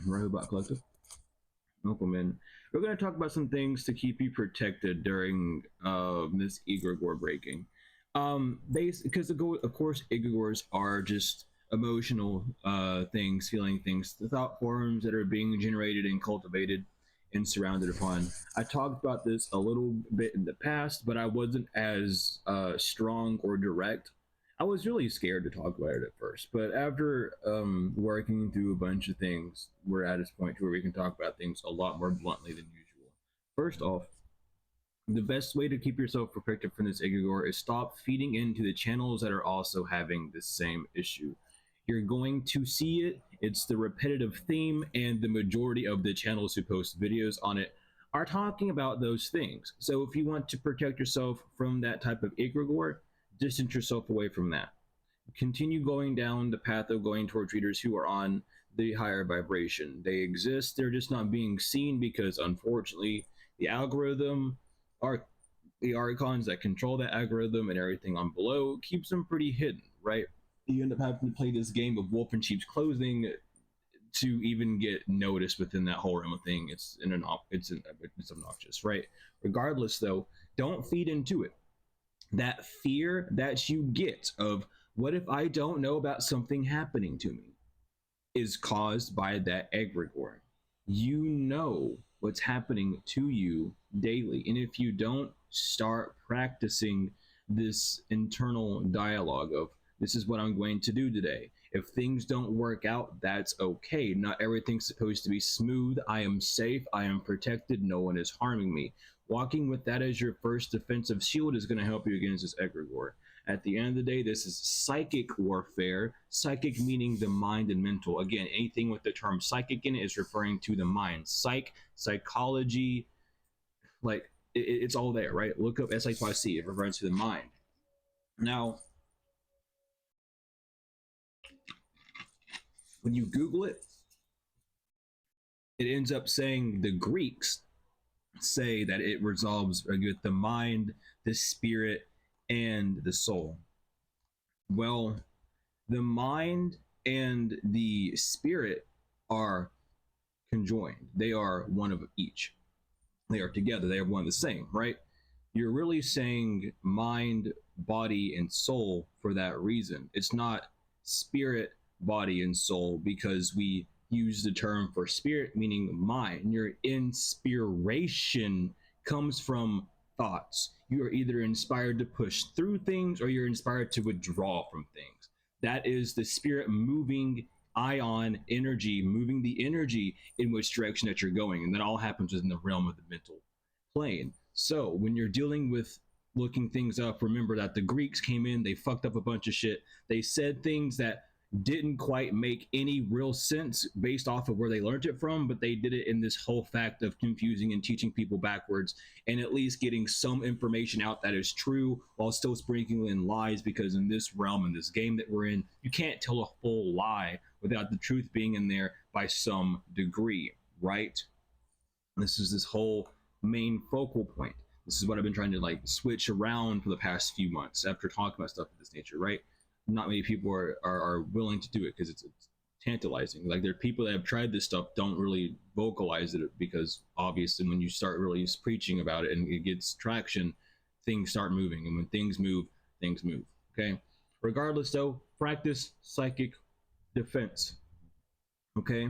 Robot Collective. Welcome in. We're going to talk about some things to keep you protected during this egregore breaking. Because of course, egregores are just emotional things, feeling things, the thought forms that are being generated and cultivated and surrounded upon. I talked about this a little bit in the past, but I wasn't as strong or direct. I was really scared to talk about it at first, but after working through a bunch of things, we're at this point where we can talk about things a lot more bluntly than usual. First off, the best way to keep yourself protected from this egregore is stop feeding into the channels that are also having the same issue. You're going to see it. It's the repetitive theme, and the majority of the channels who post videos on it are talking about those things. So if you want to protect yourself from that type of egregore, distance yourself away from that. Continue going down the path of going towards readers who are on the higher vibration. They exist, they're just not being seen because unfortunately the algorithm are the archons that control that algorithm and everything on below keeps them pretty hidden, right? You end up having to play this game of wolf in sheep's clothing to even get noticed within that whole realm of thing. It's obnoxious, right? Regardless, though, don't feed into it. That fear that you get of what if I don't know about something happening to me is caused by that egregore. You know what's happening to you daily. And if you don't start practicing this internal dialogue of this is what I'm going to do today. If things don't work out, that's okay. Not everything's supposed to be smooth. I am safe. I am protected. No one is harming me. Walking with that as your first defensive shield is going to help you against this egregore. At the end of the day, this is psychic warfare. Psychic meaning the mind and mental. Again, anything with the term psychic in it is referring to the mind. Psychology, like it's all there, right? Look up SIC, it refers to the mind. Now, when you Google it, it ends up saying the Greeks say that it resolves with the mind, the spirit, and the soul. Well, the mind and the spirit are conjoined. They are one of each. They are together. They are one of the same, right? You're really saying mind, body, and soul for that reason. It's not spirit, body, and soul because we use the term for spirit, meaning mind. Your inspiration comes from thoughts. You are either inspired to push through things or you're inspired to withdraw from things. That is the spirit moving ion energy, moving the energy in which direction that you're going. And that all happens within the realm of the mental plane. So when you're dealing with looking things up, remember that the Greeks came in, they fucked up a bunch of shit. They said things that didn't quite make any real sense based off of where they learned it from, but they did it in this whole fact of confusing and teaching people backwards and at least getting some information out that is true while still sprinkling in lies, because in this realm, in this game that we're in, you can't tell a full lie without the truth being in there by some degree, right? This is this whole main focal point. This is what I've been trying to like switch around for the past few months after talking about stuff of this nature, right? Not many people are willing to do it because it's tantalizing. Like there are people that have tried this stuff, don't really vocalize it because obviously when you start really preaching about it and it gets traction, things start moving. And when things move, things move. Okay. Regardless though, practice psychic defense. Okay.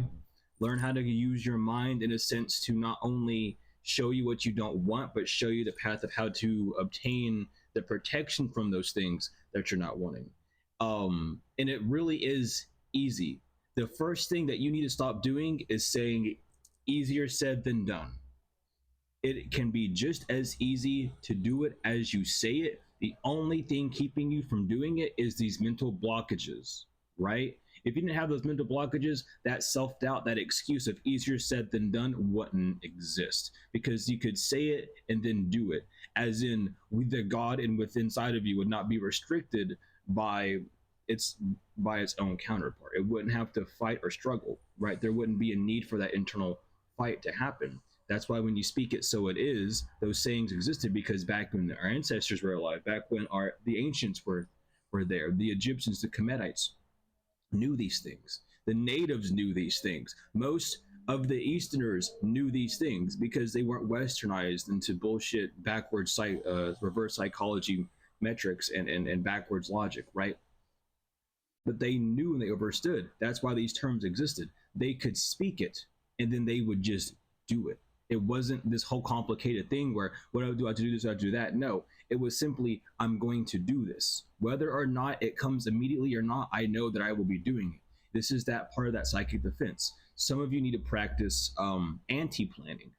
Learn how to use your mind in a sense to not only show you what you don't want, but show you the path of how to obtain the protection from those things that you're not wanting. And it really is easy. The first thing that you need to stop doing is saying easier said than done. It can be just as easy to do it as you say it. The only thing keeping you from doing it is these mental blockages, right? If you didn't have those mental blockages, that self-doubt, that excuse of easier said than done wouldn't exist, because you could say it and then do it, as in the God and within inside of you would not be restricted by its own counterpart. It wouldn't have to fight or struggle, right? There wouldn't be a need for that internal fight to happen. That's why when you speak it so it is, those sayings existed because back when our ancestors were alive, back when the ancients were there, the Egyptians, the Kemetites, knew these things. The natives knew these things. Most of the Easterners knew these things because they weren't westernized into bullshit backwards reverse psychology metrics and backwards logic, right? But they knew and they understood. That's why these terms existed. They could speak it and then they would just do it. It wasn't this whole complicated thing where what do I do? I have to do this, I have to do that. No, it was simply, I'm going to do this. Whether or not it comes immediately or not, I know that I will be doing it. This is that part of that psychic defense. Some of you need to practice anti-planning.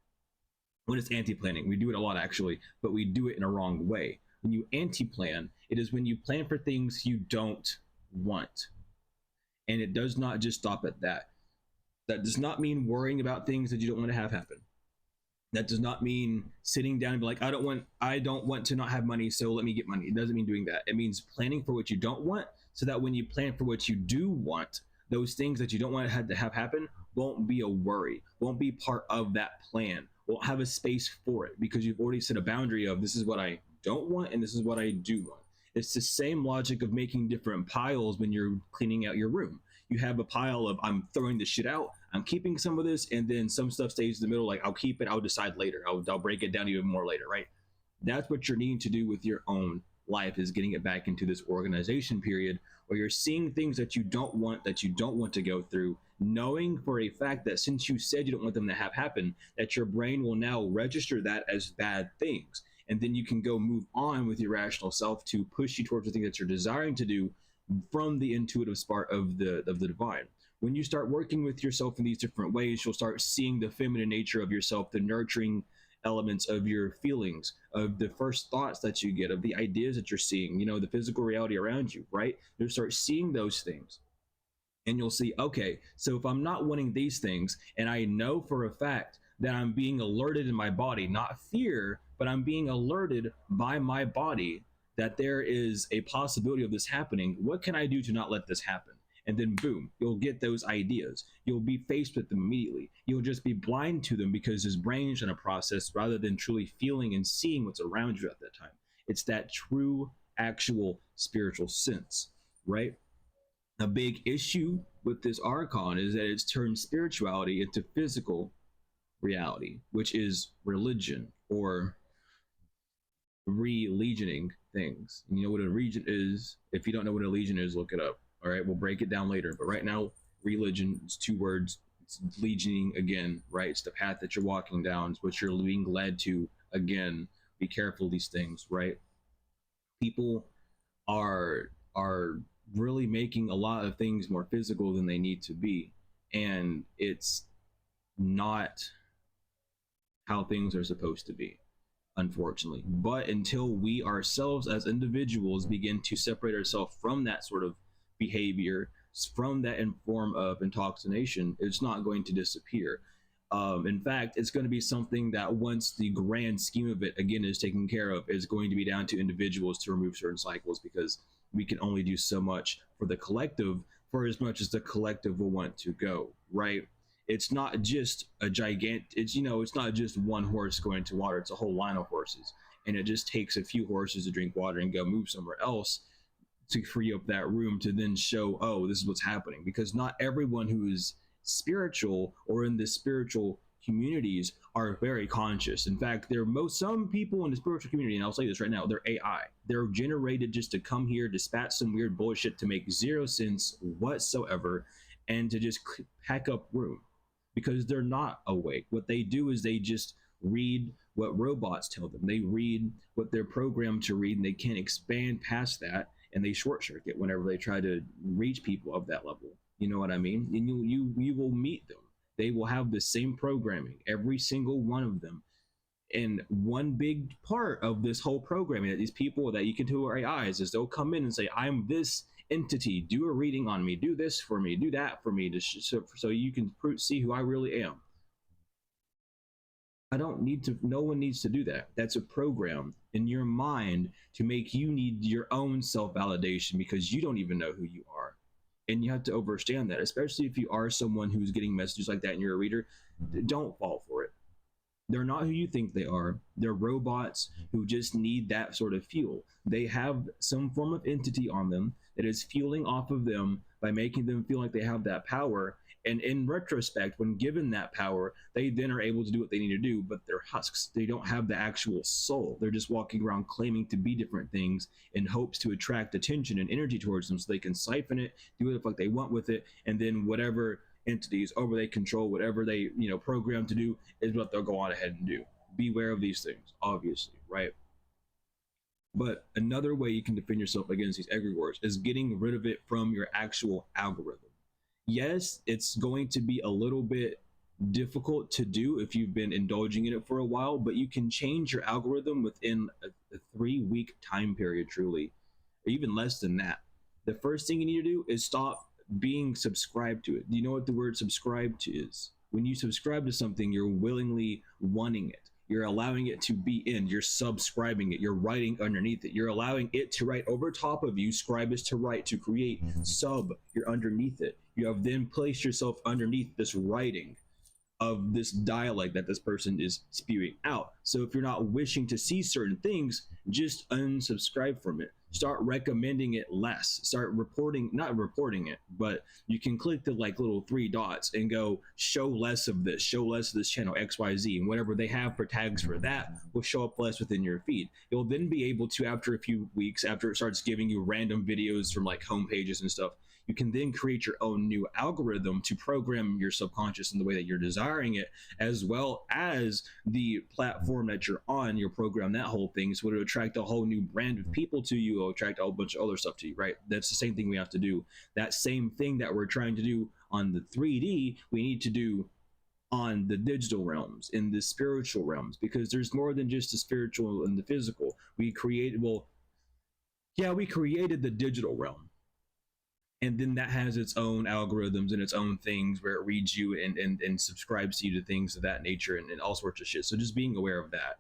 When it's anti-planning, we do it a lot actually, but we do it in a wrong way. When you anti-plan, it is when you plan for things you don't want. And it does not just stop at that. That does not mean worrying about things that you don't want to have happen. That does not mean sitting down and be like, I don't want to not have money, so let me get money. It doesn't mean doing that. It means planning for what you don't want, so that when you plan for what you do want, those things that you don't want to have happen won't be a worry, won't be part of that plan, won't have a space for it, because you've already set a boundary of this is what I don't want and this is what I do want. It's the same logic of making different piles when you're cleaning out your room. You have a pile of I'm throwing this shit out, I'm keeping some of this, and then some stuff stays in the middle, like I'll keep it, I'll decide later, I'll break it down even more later, right? That's what you're needing to do with your own life, is getting it back into this organization period where you're seeing things that you don't want to go through, knowing for a fact that since you said you don't want them to have happen, that your brain will now register that as bad things. And then you can go move on with your rational self to push you towards the thing that you're desiring to do from the intuitive spark of the divine. When you start working with yourself in these different ways, you'll start seeing the feminine nature of yourself, the nurturing elements of your feelings, of the first thoughts that you get, of the ideas that you're seeing, the physical reality around you, right? You'll start seeing those things. And you'll see, okay, so if I'm not wanting these things, and I know for a fact that I'm being alerted in my body, not fear, but I'm being alerted by my body that there is a possibility of this happening, what can I do to not let this happen? And then boom, you'll get those ideas. You'll be faced with them immediately. You'll just be blind to them because his brain's in a process rather than truly feeling and seeing what's around you at that time. It's that true, actual spiritual sense, right? A big issue with this archon is that it's turned spirituality into physical reality, which is religion or religioning things. You know what a region is? If you don't know what a legion is, look it up. All right, we'll break it down later. But right now, religion is 2 words. It's legioning again, right? It's the path that you're walking down. It's what you're being led to again. Be careful of these things, right? People are really making a lot of things more physical than they need to be, and it's not how things are supposed to be, unfortunately. But until we ourselves as individuals begin to separate ourselves from that sort of behavior, from that form of intoxication, it's not going to disappear. In fact, it's going to be something that once the grand scheme of it again is taken care of, is going to be down to individuals to remove certain cycles, because we can only do so much for the collective for as much as the collective will want to go, right? It's not just a it's not just one horse going to water, it's a whole line of horses. And it just takes a few horses to drink water and go move somewhere else to free up that room to then show, oh, this is what's happening. Because not everyone who is spiritual or in the spiritual communities are very conscious. In fact, some people in the spiritual community, and I'll say this right now, they're AI. They're generated just to come here, dispatch some weird bullshit to make 0 sense whatsoever, and to just pack up room, because they're not awake. What they do is they just read what robots tell them. They read what they're programmed to read, and they can't expand past that, and they short circuit whenever they try to reach people of that level. You know what I mean? And you will meet them. They will have the same programming, every single one of them. And one big part of this whole programming that these people that you can do are AIs is they'll come in and say, I'm this entity, do a reading on me, do this for me, do that for me, so you can see who I really am. No one needs to do that. That's a program in your mind to make you need your own self-validation, because you don't even know who you are. And you have to understand that, especially if you are someone who's getting messages like that and you're a reader. Don't fall for it. They're not who you think they are. They're robots who just need that sort of fuel. They have some form of entity on them that is fueling off of them by making them feel like they have that power. And in retrospect, when given that power, they then are able to do what they need to do, but they're husks. They don't have the actual soul. They're just walking around claiming to be different things in hopes to attract attention and energy towards them so they can siphon it, do what the fuck they want with it, and then whatever entities over they control, whatever they, program to do is what they'll go on ahead and do. Beware of these things, obviously, right? But another way you can defend yourself against these egregores is getting rid of it from your actual algorithm. Yes, it's going to be a little bit difficult to do if you've been indulging in it for a while, but you can change your algorithm within a 3-week time period, truly, or even less than that. The first thing you need to do is stop being subscribed to it. Do you know what the word subscribe to is? When you subscribe to something, you're willingly wanting it. You're allowing it to be in. You're subscribing it. You're writing underneath it. You're allowing it to write over top of you. Scribe is to write, to create. Sub, you're underneath it. You have then placed yourself underneath this writing of this dialect that this person is spewing out. So if you're not wishing to see certain things, just unsubscribe from it. Start recommending it less. Start reporting, not reporting it, but you can click the little 3 dots and go show less of this, show less of this channel XYZ, and whatever they have for tags for that will show up less within your feed. You'll then be able to, after a few weeks, after it starts giving you random videos from home pages and stuff, you can then create your own new algorithm to program your subconscious in the way that you're desiring it, as well as the platform that you're on. You'll program that whole thing so it'll attract a whole new brand of people to you. It'll attract a whole bunch of other stuff to you, right? That's the same thing we have to do. That same thing that we're trying to do on the 3D, we need to do on the digital realms, in the spiritual realms, because there's more than just the spiritual and the physical. We created the digital realm, and then that has its own algorithms and its own things where it reads you and subscribes to you to things of that nature and all sorts of shit. So just being aware of that.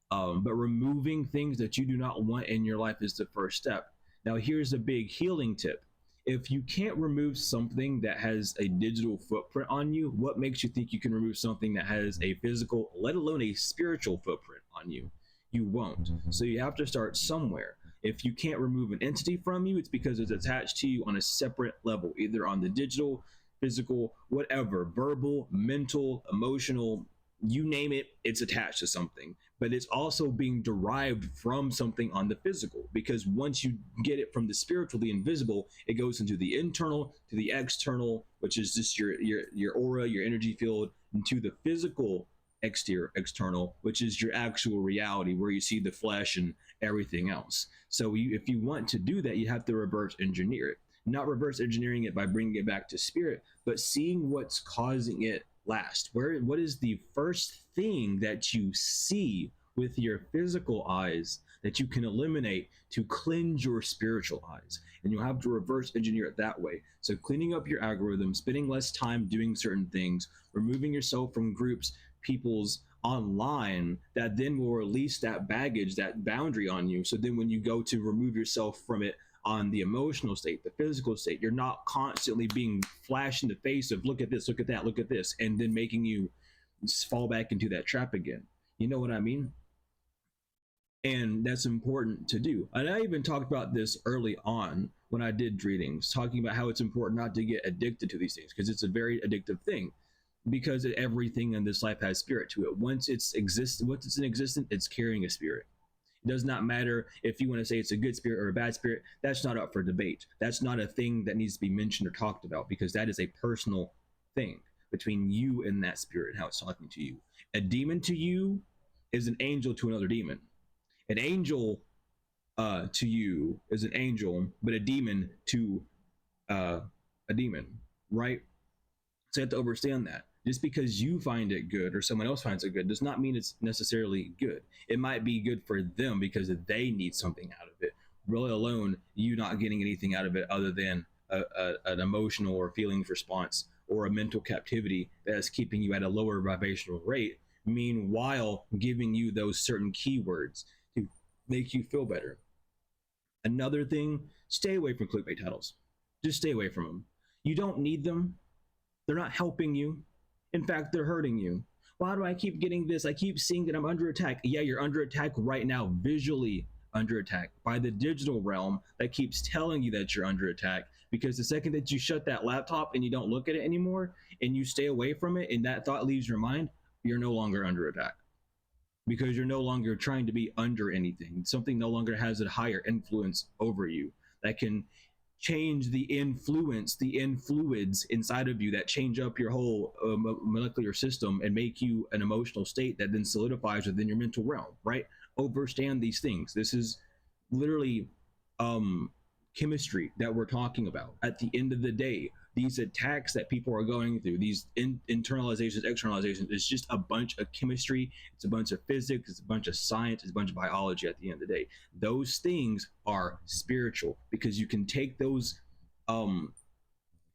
But removing things that you do not want in your life is the first step. Now here's a big healing tip. If you can't remove something that has a digital footprint on you, what makes you think you can remove something that has a physical, let alone a spiritual footprint on you? You won't. So you have to start somewhere. If you can't remove an entity from you, it's because it's attached to you on a separate level, either on the digital, physical, whatever, verbal, mental, emotional, you name it, it's attached to something. But it's also being derived from something on the physical, because once you get it from the spiritual, the invisible, it goes into the internal, to the external, which is just your aura, your energy field, and to the physical external, which is your actual reality, where you see the flesh and everything else. So if you want to do that, you have to reverse engineer it. Not reverse engineering it by bringing it back to spirit, but seeing what's causing it last. What is the first thing that you see with your physical eyes that you can eliminate to cleanse your spiritual eyes? And you'll have to reverse engineer it that way. So cleaning up your algorithm, spending less time doing certain things, removing yourself from groups, people's online, that then will release that baggage, that boundary on you. So then when you go to remove yourself from it on the emotional state, the physical state, you're not constantly being flashed in the face of look at this, look at that, look at this, and then making you fall back into that trap again. You know what I mean? And that's important to do. And I even talked about this early on when I did readings, talking about how it's important not to get addicted to these things, because it's a very addictive thing, because everything in this life has spirit to it. Once it's in existence, it's carrying a spirit. It does not matter if you want to say it's a good spirit or a bad spirit. That's not up for debate. That's not a thing that needs to be mentioned or talked about, because that is a personal thing between you and that spirit and how it's talking to you. A demon to you is an angel to another demon. An angel to you is an angel, but a demon to a demon, right? So you have to understand that. Just because you find it good or someone else finds it good does not mean it's necessarily good. It might be good for them because they need something out of it, really alone you not getting anything out of it other than an emotional or feelings response or a mental captivity that is keeping you at a lower vibrational rate, meanwhile giving you those certain keywords to make you feel better. Another thing, stay away from clickbait titles. Just stay away from them. You don't need them. They're not helping you. In fact, they're hurting you. Why do I keep getting this? I keep seeing that I'm under attack. Yeah, you're under attack right now, visually under attack by the digital realm that keeps telling you that you're under attack, because the second that you shut that laptop and you don't look at it anymore and you stay away from it and that thought leaves your mind, you're no longer under attack, because you're no longer trying to be under anything. Something no longer has a higher influence over you that can change the influence, the influids inside of you that change up your whole molecular system and make you an emotional state that then solidifies within your mental realm, right? Overstand these things. This is literally chemistry that we're talking about. At the end of the day, these attacks that people are going through, these internalizations, externalizations, it's just a bunch of chemistry, it's a bunch of physics, it's a bunch of science, it's a bunch of biology at the end of the day. Those things are spiritual because you can take those oh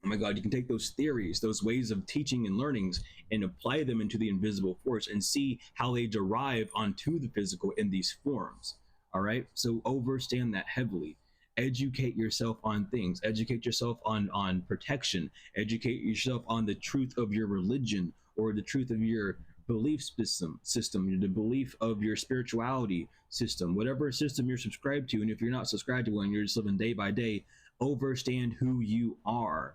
my god, you can take those theories, those ways of teaching and learnings, and apply them into the invisible force and see how they derive onto the physical in these forms. All right, so overstand that heavily. Educate yourself on things, educate yourself on protection, educate yourself on the truth of your religion or the truth of your belief system, the belief of your spirituality system, whatever system you're subscribed to. And if you're not subscribed to one, you're just living day by day. Overstand who you are.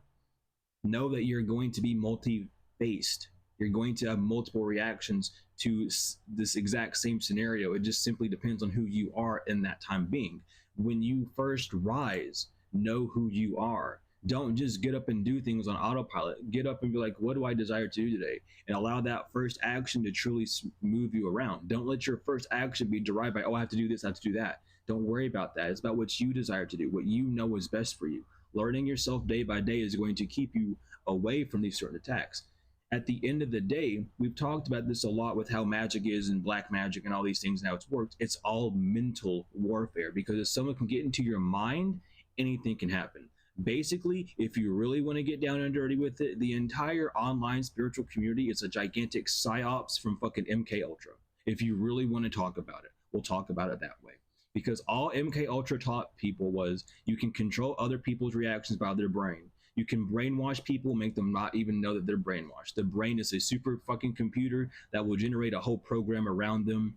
Know that you're going to be multi-faced. You're going to have multiple reactions to this exact same scenario. It just simply depends on who you are in that time being. When you first rise, know who you are. Don't just get up and do things on autopilot. Get up and be like, what do I desire to do today? And allow that first action to truly move you around. Don't let your first action be derived by, oh, I have to do this, I have to do that. Don't worry about that. It's about what you desire to do, what you know is best for you. Learning yourself day by day is going to keep you away from these certain attacks. At the end of the day, we've talked about this a lot with how magic is and black magic and all these things and how it's worked. It's all mental warfare, because if someone can get into your mind, anything can happen. Basically, if you really want to get down and dirty with it, the entire online spiritual community is a gigantic psyops from fucking MK Ultra. If you really want to talk about it, we'll talk about it that way. Because all MK Ultra taught people was you can control other people's reactions by their brain. You can brainwash people, make them not even know that they're brainwashed. The brain is a super fucking computer that will generate a whole program around them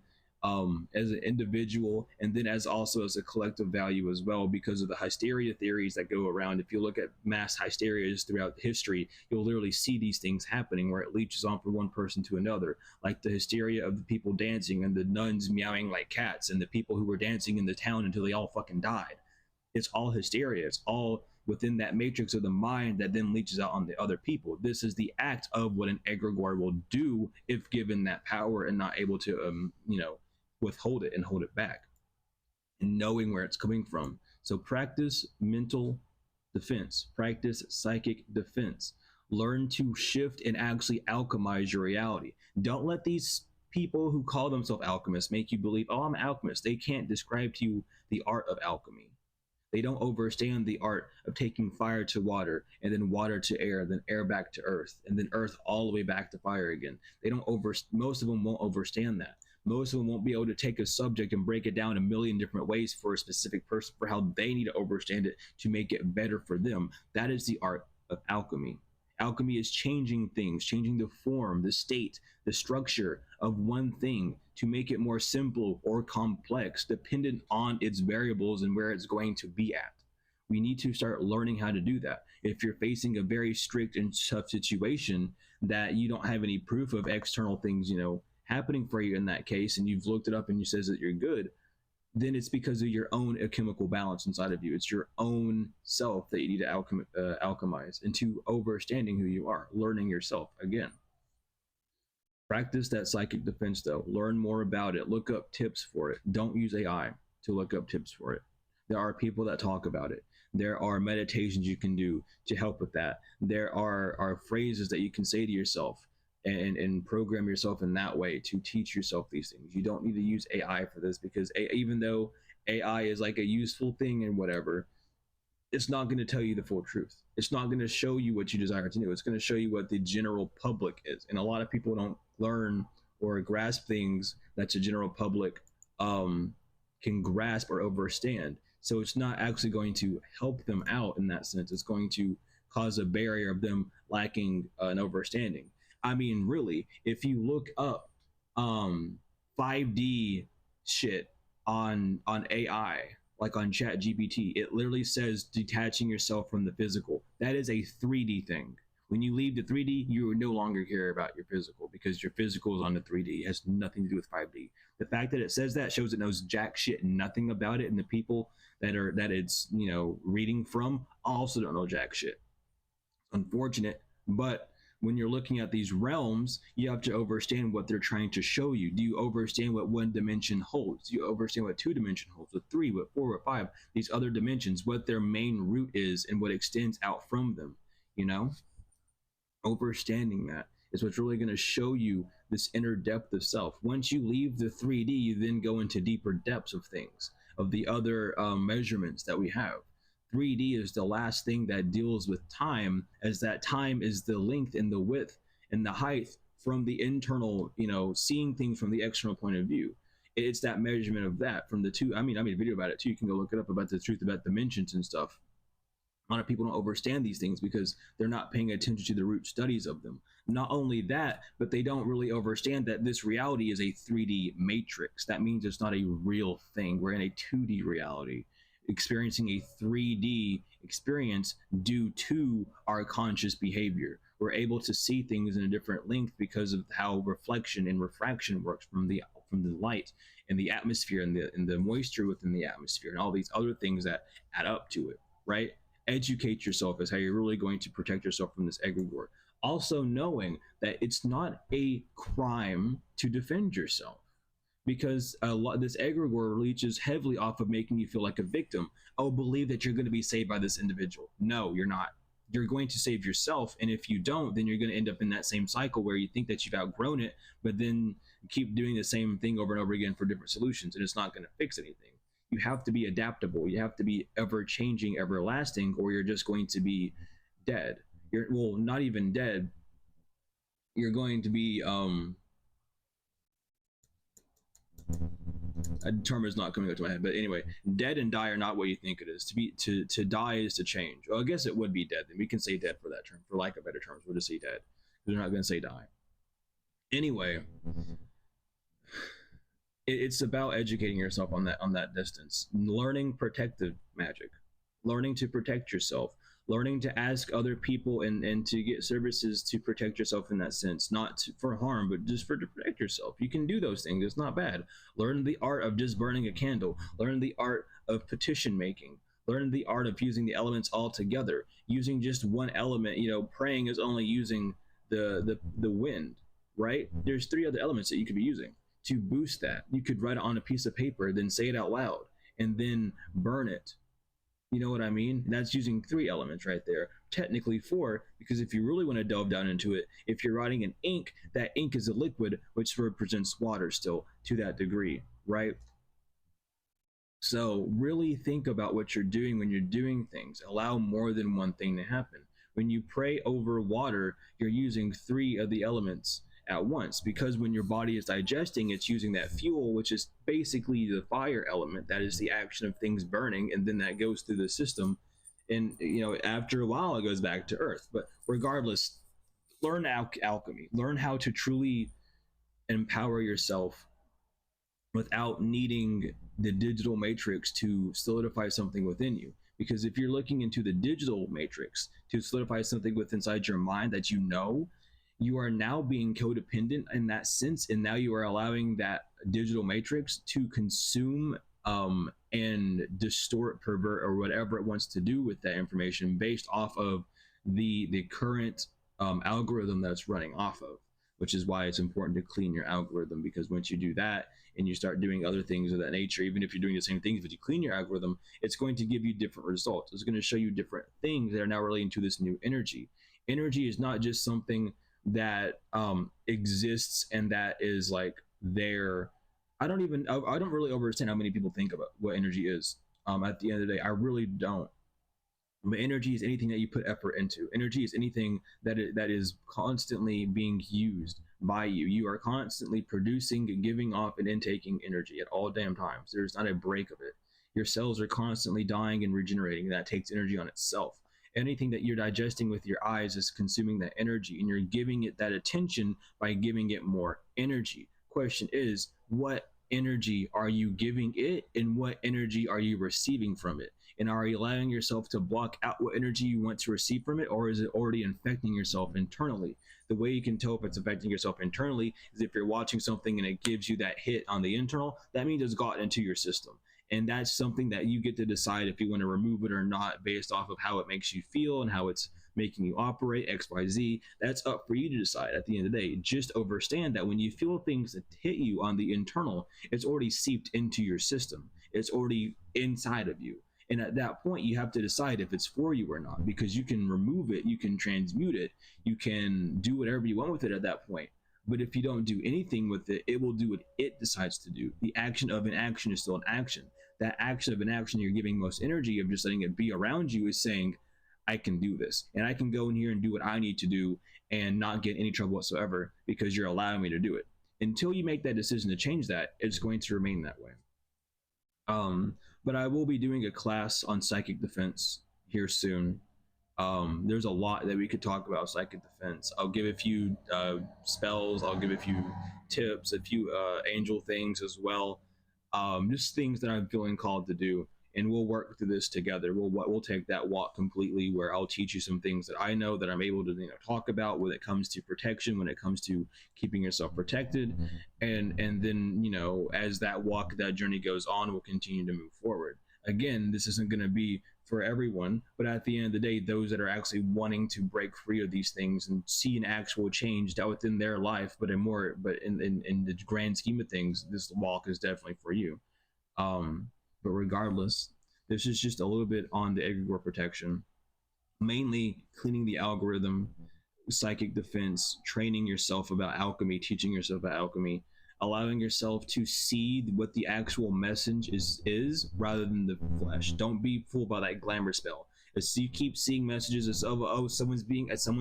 as an individual, and then as also as a collective value as well, because of the hysteria theories that go around. If you look at mass hysterias throughout history, you'll literally see these things happening where it leeches on from one person to another, like the hysteria of the people dancing and the nuns meowing like cats and the people who were dancing in the town until they all fucking died. It's all hysteria. It's all within that matrix of the mind that then leaches out on the other people. This is the act of what an egregore will do if given that power and not able to, withhold it and hold it back, and knowing where it's coming from. So practice mental defense, practice psychic defense. Learn to shift and actually alchemize your reality. Don't let these people who call themselves alchemists make you believe, oh, I'm an alchemist. They can't describe to you the art of alchemy. They don't understand the art of taking fire to water and then water to air, then air back to earth, and then earth all the way back to fire again. Most of them won't understand that. Most of them won't be able to take a subject and break it down a million different ways for a specific person, for how they need to understand it to make it better for them. That is the art of alchemy. Alchemy is changing things, changing the form, the state, the structure of one thing to make it more simple or complex, dependent on its variables and where it's going to be at. We need to start learning how to do that. If you're facing a very strict and tough situation that you don't have any proof of external things, happening for you in that case, and you've looked it up and you says that you're good, then it's because of your own chemical balance inside of you. It's your own self that you need to alchemize into understanding who you are, learning yourself again. Practice that psychic defense though. Learn more about it. Look up tips for it. Don't use AI to look up tips for it. There are people that talk about it. There are meditations you can do to help with that. There are phrases that you can say to yourself and program yourself in that way to teach yourself these things. You don't need to use AI for this, because even though AI is like a useful thing and whatever, it's not going to tell you the full truth. It's not going to show you what you desire to know. It's going to show you what the general public is. And a lot of people don't learn or grasp things that the general public can grasp or understand. So it's not actually going to help them out in that sense. It's going to cause a barrier of them lacking an understanding. I mean, really, if you look up 5D shit on AI, like on Chat GPT, it literally says detaching yourself from the physical. That is a 3D thing. When you leave the 3D, you no longer care about your physical because your physical is on the 3D. It has nothing to do with 5D. The fact that it says that shows it knows jack shit nothing about it, and the people that it's reading from also don't know jack shit. Unfortunate, but when you're looking at these realms, you have to understand what they're trying to show you. Do you understand what one dimension holds? Do you understand what two dimension holds? What three? What four? What five? These other dimensions, what their main root is, and what extends out from them. Understanding that is what's really going to show you this inner depth of self. Once you leave the 3D, you then go into deeper depths of things, of the other measurements that we have. 3D is the last thing that deals with time, as that time is the length and the width and the height from the internal, seeing things from the external point of view. It's that measurement of that from the two. I made a video about it too. You can go look it up, about the truth about dimensions and stuff. A lot of people don't understand these things because they're not paying attention to the root studies of them. Not only that, but they don't really understand that this reality is a 3D matrix. That means it's not a real thing. We're in a 2D reality, experiencing a 3D experience due to our conscious behavior. We're able to see things in a different length because of how reflection and refraction works from the light and the atmosphere and the moisture within the atmosphere and all these other things that add up to it, right? Educate yourself is how you're really going to protect yourself from this egregore. Also knowing that it's not a crime to defend yourself, because this egregore leeches heavily off of making you feel like a victim. Oh, believe that you're going to be saved by this individual. No, you're not. You're going to save yourself, and if you don't, then you're going to end up in that same cycle where you think that you've outgrown it, but then keep doing the same thing over and over again for different solutions, and it's not going to fix anything. You have to be adaptable. You have to be ever changing, everlasting, or you're just going to be dead. Well, not even dead. You're going to be a term is not coming up to my head, but anyway, dead and die are not what you think it is. To die is to change. Well, I guess it would be dead. Then we can say dead for that term. For lack of better terms, we'll just say dead. They're not going to say die. Anyway, it's about educating yourself on that distance, learning protective magic, learning to protect yourself, learning to ask other people and to get services to protect yourself in that sense, not for harm, but just to protect yourself. You can do those things. It's not bad. Learn the art of just burning a candle. Learn the art of petition making. Learn the art of using the elements all together. Using just one element, praying is only using the wind, right? There's three other elements that you could be using. To boost that, you could write it on a piece of paper, then say it out loud, and then burn it. You know what I mean? That's using three elements right there. Technically four, because if you really want to delve down into it, if you're writing in ink, that ink is a liquid, which represents water still to that degree, right? So really think about what you're doing when you're doing things. Allow more than one thing to happen. When you pray over water, you're using three of the elements at once, because when your body is digesting, it's using that fuel, which is basically the fire element. That is the action of things burning, and then that goes through the system, and after a while it goes back to earth. But regardless, learn alchemy, learn how to truly empower yourself without needing the digital matrix to solidify something within you. Because if you're looking into the digital matrix to solidify something within inside your mind that you are now being codependent in that sense, and now you are allowing that digital matrix to consume and distort, pervert, or whatever it wants to do with that information based off of the current algorithm that's running off of. Which is why it's important to clean your algorithm, because once you do that and you start doing other things of that nature, even if you're doing the same things, but you clean your algorithm, it's going to give you different results. It's going to show you different things that are now relating to this new energy. Energy is not just something that exists and that is like there. I don't really understand how many people think about what energy is. At the end of the day, I really don't. But energy is anything that you put effort into. Energy is anything that is constantly being used by you. You are constantly producing and giving off and intaking energy at all damn times. There's not a break of it. Your cells are constantly dying and regenerating. That takes energy on itself. Anything that you're digesting with your eyes is consuming that energy, and you're giving it that attention by giving it more energy. Question is, what energy are you giving it, and what energy are you receiving from it? And are you allowing yourself to block out what energy you want to receive from it, or is it already infecting yourself internally? The way you can tell if it's affecting yourself internally is if you're watching something and it gives you that hit on the internal, that means it's gotten into your system. And that's something that you get to decide if you want to remove it or not based off of how it makes you feel and how it's making you operate, XYZ. That's up for you to decide at the end of the day. Just understand that when you feel things that hit you on the internal, it's already seeped into your system, it's already inside of you. And at that point, you have to decide if it's for you or not, because you can remove it, you can transmute it, you can do whatever you want with it at that point. But if you don't do anything with it, it will do what it decides to do. The action of an action is still an action. That action of an action you're giving most energy of just letting it be around you is saying, I can do this, and I can go in here and do what I need to do and not get any trouble whatsoever because you're allowing me to do it. Until you make that decision to change that, it's going to remain that way. But I will be doing a class on psychic defense here soon. There's a lot that we could talk about psychic defense. I'll give a few spells, I'll give a few tips, a few angel things as well. Just things that I'm feeling called to do, and we'll work through this together. We'll take that walk completely, where I'll teach you some things that I know that I'm able to talk about when it comes to protection, when it comes to keeping yourself protected, and then as that walk, that journey goes on, we'll continue to move forward. Again, this isn't going to be for everyone, but at the end of the day, those that are actually wanting to break free of these things and see an actual change that within their life, but in the grand scheme of things, this walk is definitely for you. But regardless, this is just a little bit on the egregore protection, mainly cleaning the algorithm, psychic defense, training yourself about alchemy, teaching yourself about alchemy, allowing yourself to see what the actual message is rather than the flesh. Don't be fooled by that glamour spell. As you keep seeing messages of, oh, someone's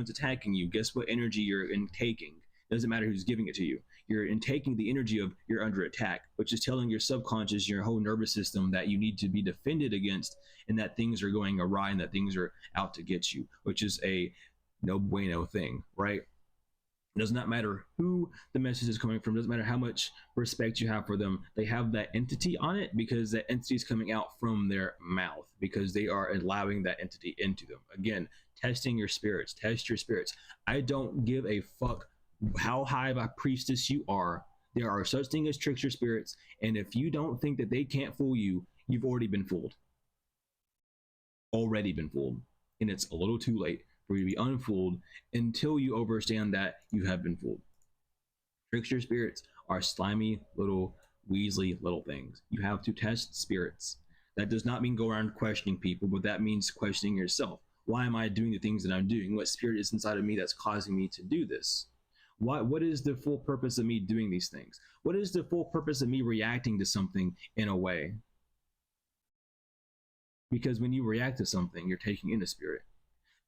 attacking you, guess what energy you're taking? Doesn't matter who's giving it to you. You're taking the energy of you're under attack, which is telling your subconscious, your whole nervous system, that you need to be defended against, and that things are going awry and that things are out to get you, which is a no bueno thing, right? It does not matter who the message is coming from, doesn't matter how much respect you have for them, they have that entity on it because that entity is coming out from their mouth, because they are allowing that entity into them. Again, testing your spirits, test your spirits. I don't give a fuck how high of a priestess you are. There are such things as trickster spirits, and if you don't think that they can't fool you, you've already been fooled. Already been fooled. And it's a little too late for you to be unfooled until you understand that you have been fooled. Trickster spirits are slimy little Weasley little things. You have to test spirits. That does not mean go around questioning people, but that means questioning yourself. Why am I doing the things that I'm doing? What spirit is inside of me that's causing me to do this? What is the full purpose of me doing these things? What is the full purpose of me reacting to something in a way? Because when you react to something, you're taking in a spirit.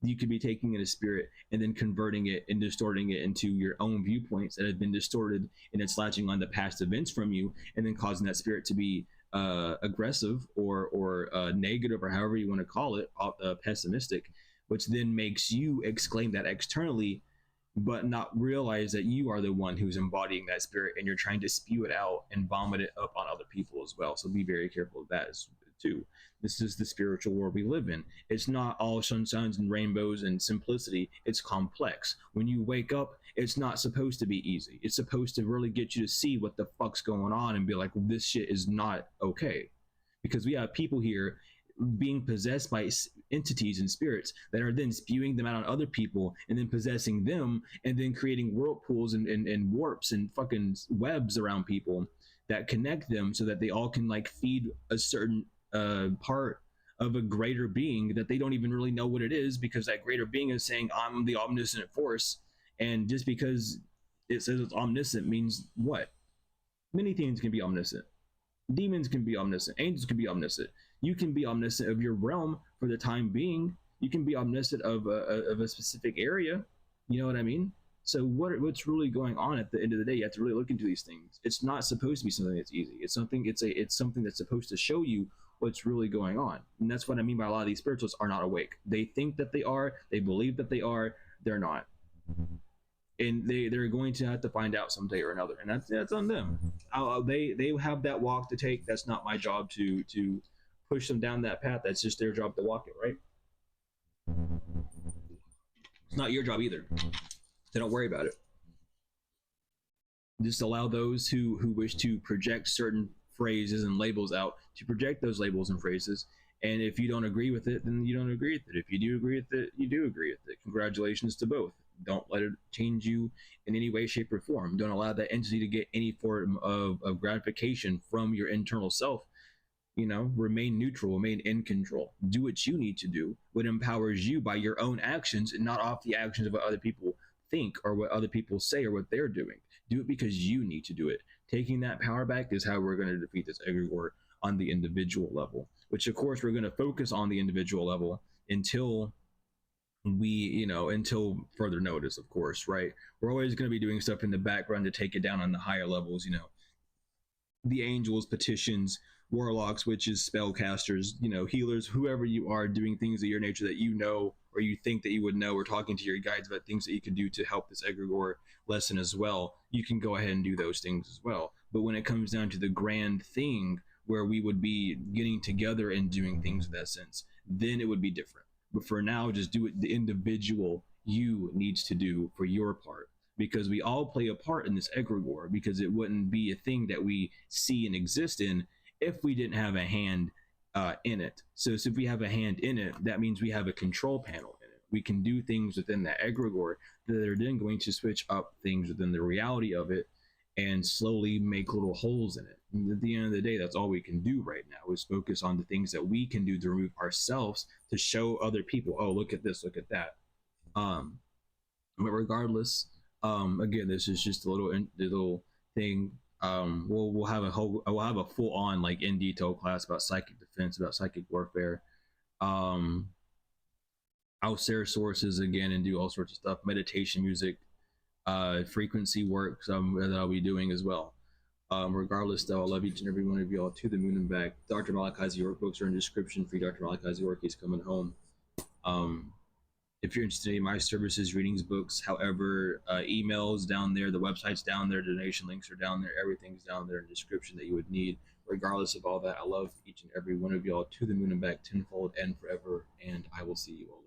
You could be taking in a spirit and then converting it and distorting it into your own viewpoints that have been distorted, and it's latching on to past events from you, and then causing that spirit to be aggressive or negative, or however you want to call it, pessimistic, which then makes you exclaim that externally, but not realize that you are the one who's embodying that spirit, and you're trying to spew it out and vomit it up on other people as well. So be very careful of that too. This is the spiritual world we live in. It's not all sunshines and rainbows and simplicity. It's complex. When you wake up, it's not supposed to be easy. It's supposed to really get you to see what the fuck's going on and be like, well, this shit is not okay. Because we have people here being possessed by entities and spirits that are then spewing them out on other people and then possessing them and then creating whirlpools and warps and fucking webs around people that connect them so that they all can like feed a certain part of a greater being that they don't even really know what it is, because that greater being is saying, I'm the omniscient force. And just because it says it's omniscient means what? Many things can be omniscient. Demons can be omniscient. Angels can be omniscient. You can be omniscient of your realm for the time being. You can be omniscient of a specific area. You know what I mean? So what's really going on at the end of the day? You have to really look into these things. It's not supposed to be something that's easy. It's something that's supposed to show you what's really going on. And that's what I mean by a lot of these spirituals are not awake. They think that they are. They believe that they are. They're not. and they're going to have to find out someday or another, and that's on them. They have that walk to take. That's not my job to push them down that path. That's just their job to walk it, right? It's not your job either, so don't worry about it. Just allow those who wish to project certain phrases and labels out to project those labels and phrases. And if you don't agree with it, then you don't agree with it. If you do agree with it, you do agree with it. Congratulations to both. Don't let it change you in any way, shape, or form. Don't allow that entity to get any form of gratification from your internal self. Remain neutral, remain in control. Do what you need to do, what empowers you by your own actions and not off the actions of what other people think or what other people say or what they're doing. Do it because you need to do it. Taking that power back is how we're going to defeat this egregore on the individual level, which of course we're going to focus on the individual level until until further notice, of course, right? We're always going to be doing stuff in the background to take it down on the higher levels, the angels, petitions, warlocks, witches, spellcasters, healers, whoever you are doing things of your nature that you know or you think that you would know, or talking to your guides about things that you could do to help this egregore lesson as well. You can go ahead and do those things as well. But when it comes down to the grand thing where we would be getting together and doing things in that sense, then it would be different. But for now, just do what the individual you needs to do for your part, because we all play a part in this egregore, because it wouldn't be a thing that we see and exist in if we didn't have a hand in it. So if we have a hand in it, that means we have a control panel in it. We can do things within that egregore that are then going to switch up things within the reality of it and slowly make little holes in it. And at the end of the day, that's all we can do right now, is focus on the things that we can do to remove ourselves, to show other people, oh, look at this, look at that. But regardless, again, this is just a little thing. We'll have a full on, like, in detail class about psychic defense, about psychic warfare. I'll share sources again and do all sorts of stuff, meditation music, frequency work, that I'll be doing as well. Regardless, though, I love each and every one of y'all to the moon and back. Dr. Malachi's York books are in the description. Free Dr. Malachi's York, he's coming home. If you're interested in my services, readings, books, however, emails down there, the website's down there, donation links are down there, everything's down there in the description that you would need. Regardless of all that, I love each and every one of y'all to the moon and back, tenfold and forever, and I will see you all later.